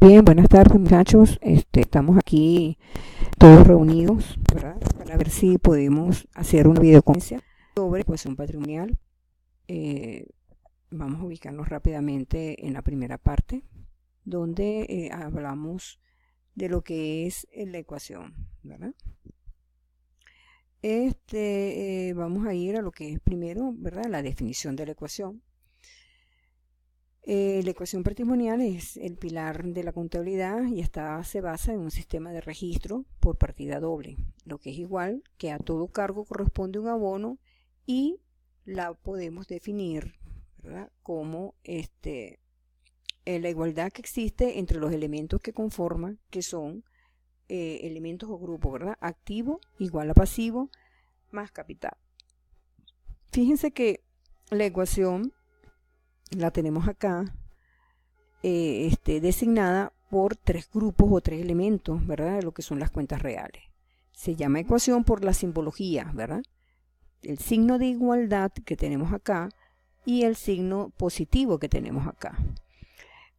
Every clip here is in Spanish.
Bien, buenas tardes muchachos. Estamos aquí todos reunidos, ¿verdad? Para ver si podemos hacer una videoconferencia sobre ecuación patrimonial. Eh, Vamos a ubicarnos rápidamente en la primera parte, donde hablamos de lo que es la ecuación, ¿verdad? Vamos a ir a lo que es primero, ¿verdad? La definición de la ecuación. La ecuación patrimonial es el pilar de la contabilidad y se basa en un sistema de registro por partida doble, lo que es igual que a todo cargo corresponde un abono y la podemos definir, ¿verdad? Como la igualdad que existe entre los elementos que conforman, que son elementos o grupos, ¿verdad? Activo igual a pasivo más capital. Fíjense que la ecuación la tenemos acá designada por tres grupos o tres elementos, ¿verdad? De lo que son las cuentas reales. Se llama ecuación por la simbología, ¿verdad? El signo de igualdad que tenemos acá y el signo positivo que tenemos acá.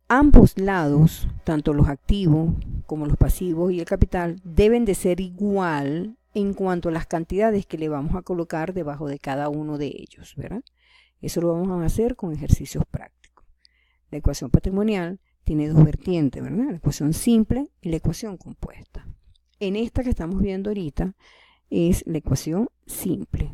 Ambos lados, tanto los activos como los pasivos y el capital, deben de ser igual en cuanto a las cantidades que le vamos a colocar debajo de cada uno de ellos, ¿verdad? Eso lo vamos a hacer con ejercicios prácticos. La ecuación patrimonial tiene dos vertientes, ¿verdad? La ecuación simple y la ecuación compuesta. En esta que estamos viendo ahorita es la ecuación simple.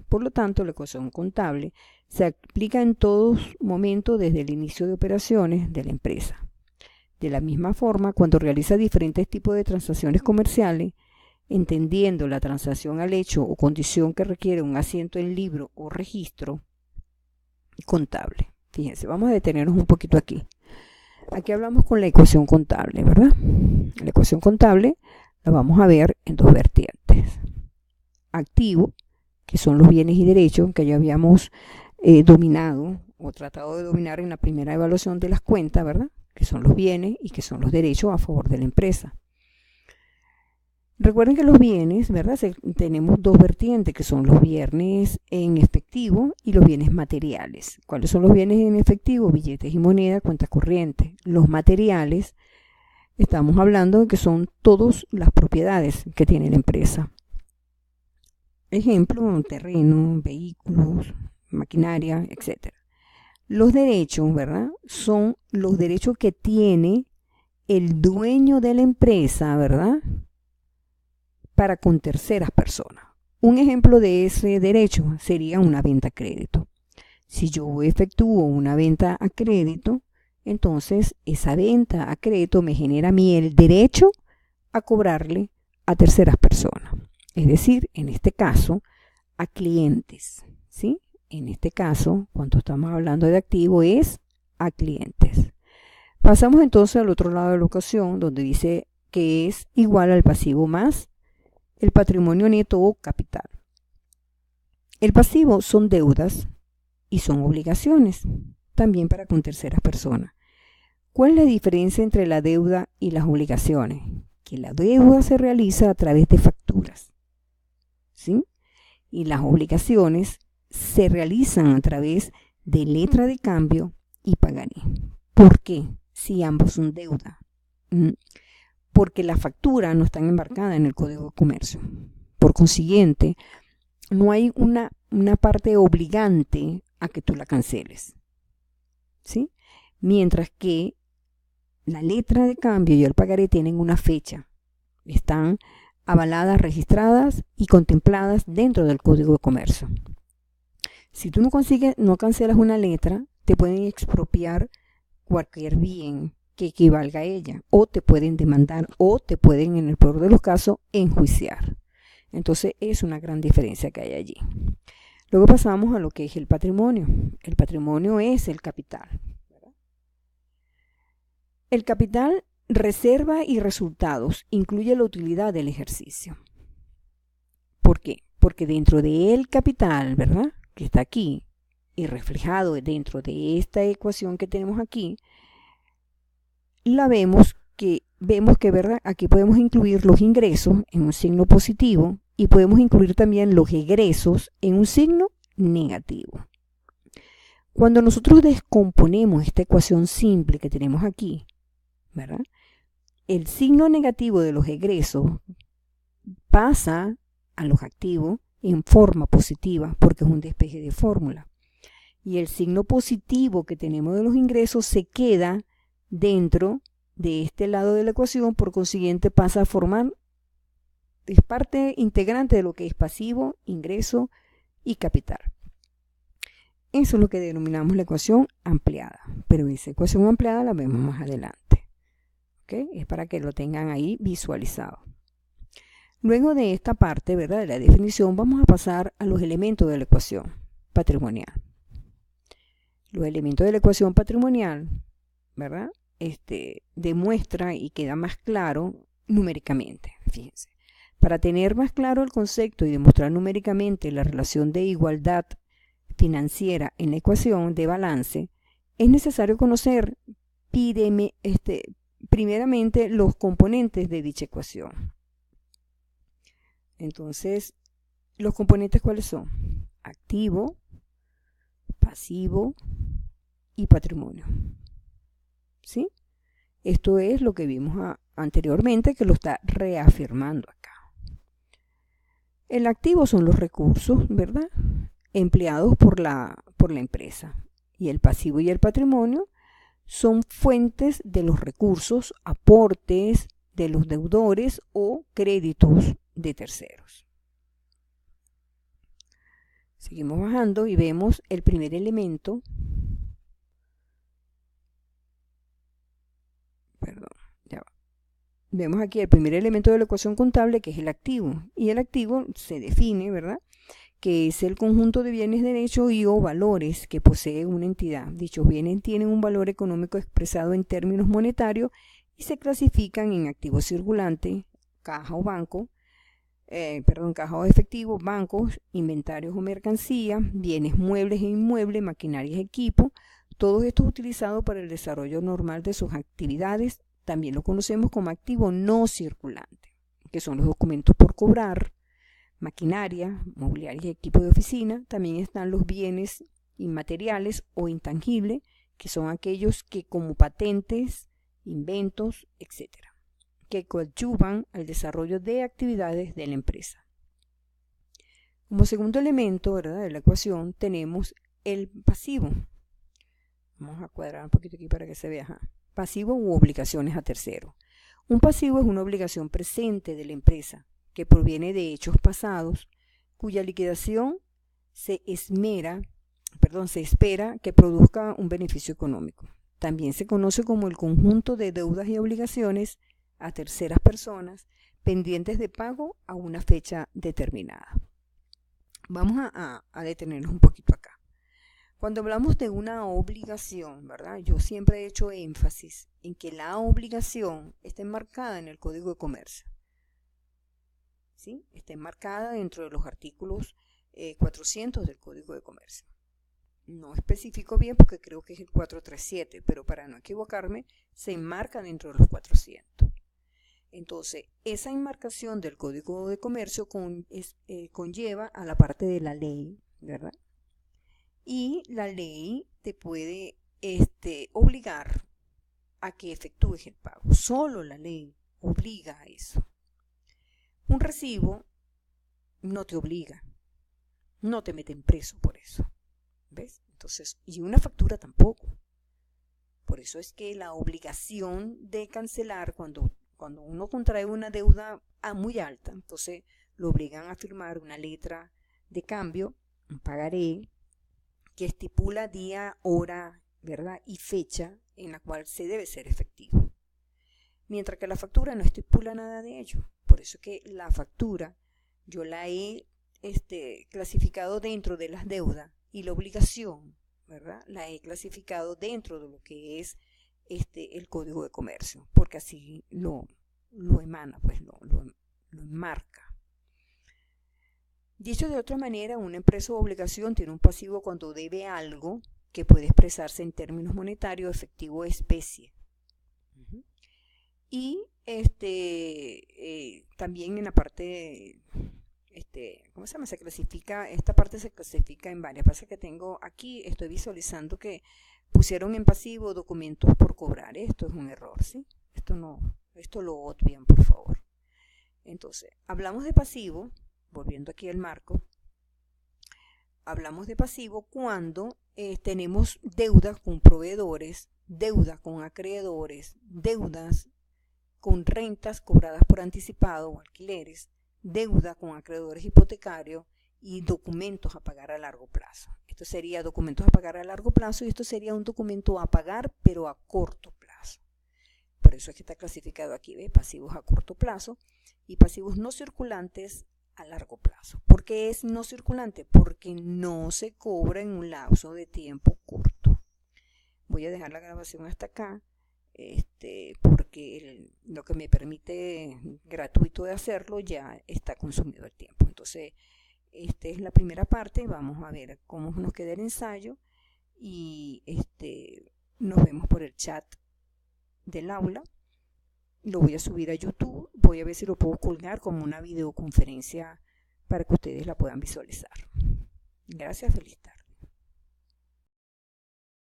Por lo tanto, la ecuación contable se aplica en todos momentos desde el inicio de operaciones de la empresa. De la misma forma, cuando realiza diferentes tipos de transacciones comerciales, entendiendo la transacción al hecho o condición que requiere un asiento en libro o registro contable. Fíjense, vamos a detenernos un poquito aquí. Aquí hablamos con la ecuación contable, ¿verdad? La ecuación contable la vamos a ver en dos vertientes. Activo, que son los bienes y derechos que ya habíamos dominado o tratado de dominar en la primera evaluación de las cuentas, ¿verdad? Que son los bienes y que son los derechos a favor de la empresa. Recuerden que los bienes, ¿verdad? Tenemos dos vertientes, que son los bienes en efectivo y los bienes materiales. ¿Cuáles son los bienes en efectivo? Billetes y moneda, cuentas corrientes. Los materiales, estamos hablando de que son todas las propiedades que tiene la empresa. Ejemplo, terreno, vehículos, maquinaria, etc. Los derechos, ¿verdad? Son los derechos que tiene el dueño de la empresa, ¿verdad? Para con terceras personas. Un ejemplo de ese derecho sería una venta a crédito. Si yo efectúo una venta a crédito, entonces esa venta a crédito me genera a mí el derecho a cobrarle a terceras personas. Es decir, en este caso, a clientes, ¿sí? En este caso, cuando estamos hablando de activo, es a clientes. Pasamos entonces al otro lado de la ecuación, donde dice que es igual al pasivo más el patrimonio neto o capital. El pasivo son deudas y son obligaciones, también para con terceras personas. ¿Cuál es la diferencia entre la deuda y las obligaciones? Que la deuda se realiza a través de facturas, ¿sí? Y las obligaciones se realizan a través de letra de cambio y pagaré. ¿Por qué? Si ambos son deuda. Porque las facturas no están embarcadas en el Código de Comercio. Por consiguiente, no hay una parte obligante a que tú la canceles, ¿sí? Mientras que la letra de cambio y el pagaré tienen una fecha. Están avaladas, registradas y contempladas dentro del Código de Comercio. Si tú no cancelas una letra, te pueden expropiar cualquier bien que equivalga a ella, o te pueden demandar, o te pueden, en el peor de los casos, enjuiciar. Entonces es una gran diferencia que hay allí. Luego pasamos a lo que es el patrimonio. El patrimonio es el capital, ¿verdad? El capital, reserva y resultados, incluye la utilidad del ejercicio. ¿Por qué? Porque dentro del capital, ¿verdad?, que está aquí y reflejado dentro de esta ecuación que tenemos aquí, vemos que, ¿verdad?, aquí podemos incluir los ingresos en un signo positivo y podemos incluir también los egresos en un signo negativo. Cuando nosotros descomponemos esta ecuación simple que tenemos aquí, ¿verdad? El signo negativo de los egresos pasa a los activos en forma positiva porque es un despeje de fórmula. Y el signo positivo que tenemos de los ingresos se queda dentro de este lado de la ecuación, por consiguiente pasa a formar, es parte integrante de lo que es pasivo, ingreso y capital. Eso es lo que denominamos la ecuación ampliada, pero esa ecuación ampliada la vemos más adelante. ¿Okay? Es para que lo tengan ahí visualizado. Luego de esta parte, ¿verdad?, de la definición, vamos a pasar a los elementos de la ecuación patrimonial. Los elementos de la ecuación patrimonial, ¿verdad?, demuestra y queda más claro numéricamente. Fíjense, para tener más claro el concepto y demostrar numéricamente la relación de igualdad financiera en la ecuación de balance, es necesario conocer primeramente los componentes de dicha ecuación. Entonces, ¿los componentes cuáles son? Activo, pasivo y patrimonio. ¿Sí? Esto es lo que vimos anteriormente, que lo está reafirmando acá. El activo son los recursos, ¿verdad?, empleados por la empresa. Y el pasivo y el patrimonio son fuentes de los recursos, aportes de los deudores o créditos de terceros. Seguimos bajando y vemos el primer elemento. Vemos aquí el primer elemento de la ecuación contable, que es el activo. Y el activo se define, ¿verdad?, que es el conjunto de bienes, derechos y o valores que posee una entidad. Dichos bienes tienen un valor económico expresado en términos monetarios y se clasifican en activos circulantes, caja o banco, caja o efectivo, bancos, inventarios o mercancías, bienes muebles e inmuebles, maquinarias, equipos, todos estos utilizados para el desarrollo normal de sus actividades. También lo conocemos como activo no circulante, que son los documentos por cobrar, maquinaria, mobiliario y equipo de oficina. También están los bienes inmateriales o intangibles, que son aquellos que como patentes, inventos, etc., que coadyuvan al desarrollo de actividades de la empresa. Como segundo elemento, ¿verdad?, de la ecuación tenemos el pasivo. Vamos a cuadrar un poquito aquí para que se vea. Pasivo u obligaciones a terceros. Un pasivo es una obligación presente de la empresa que proviene de hechos pasados, cuya liquidación se espera que produzca un beneficio económico. También se conoce como el conjunto de deudas y obligaciones a terceras personas pendientes de pago a una fecha determinada. Vamos a detenernos un poquito acá. Cuando hablamos de una obligación, ¿verdad?, yo siempre he hecho énfasis en que la obligación está enmarcada en el Código de Comercio. ¿Sí? Está enmarcada dentro de los artículos 400 del Código de Comercio. No especifico bien porque creo que es el 437, pero para no equivocarme, se enmarca dentro de los 400. Entonces, esa enmarcación del Código de Comercio conlleva a la parte de la ley, ¿verdad? Y la ley te puede obligar a que efectúes el pago. Solo la ley obliga a eso. Un recibo no te obliga, no te meten preso por eso. ¿Ves? Entonces, y una factura tampoco. Por eso es que la obligación de cancelar, cuando uno contrae una deuda muy alta, entonces lo obligan a firmar una letra de cambio, un pagaré, que estipula día, hora, ¿verdad?, y fecha en la cual se debe ser efectivo. Mientras que la factura no estipula nada de ello. Por eso es que la factura yo la he clasificado dentro de las deudas y la obligación, ¿verdad?, la he clasificado dentro de lo que es el Código de Comercio, porque así lo emana, pues lo enmarca. Dicho de otra manera, una empresa o obligación tiene un pasivo cuando debe algo que puede expresarse en términos monetarios, efectivo o especie. Y también en la parte, ¿cómo se llama? Esta parte se clasifica en varias. Pasa que estoy visualizando que pusieron en pasivo documentos por cobrar. Esto es un error, ¿sí? Esto no, esto lo obvian, por favor. Entonces, hablamos de pasivo, volviendo aquí al marco. Hablamos de pasivo cuando tenemos deudas con proveedores, deudas con acreedores, deudas con rentas cobradas por anticipado o alquileres, deuda con acreedores hipotecarios y documentos a pagar a largo plazo. Esto sería documentos a pagar a largo plazo y esto sería un documento a pagar pero a corto plazo. Por eso es que está clasificado aquí, ¿ve? Pasivos a corto plazo y pasivos no circulantes a largo plazo. ¿Por qué es no circulante? Porque no se cobra en un lapso de tiempo corto. Voy a dejar la grabación hasta acá, porque lo que me permite gratuito de hacerlo ya está consumido el tiempo. Entonces, esta es la primera parte. Vamos a ver cómo nos queda el ensayo y nos vemos por el chat del aula. Lo voy a subir a YouTube, voy a ver si lo puedo colgar como una videoconferencia para que ustedes la puedan visualizar. Gracias, feliz tarde.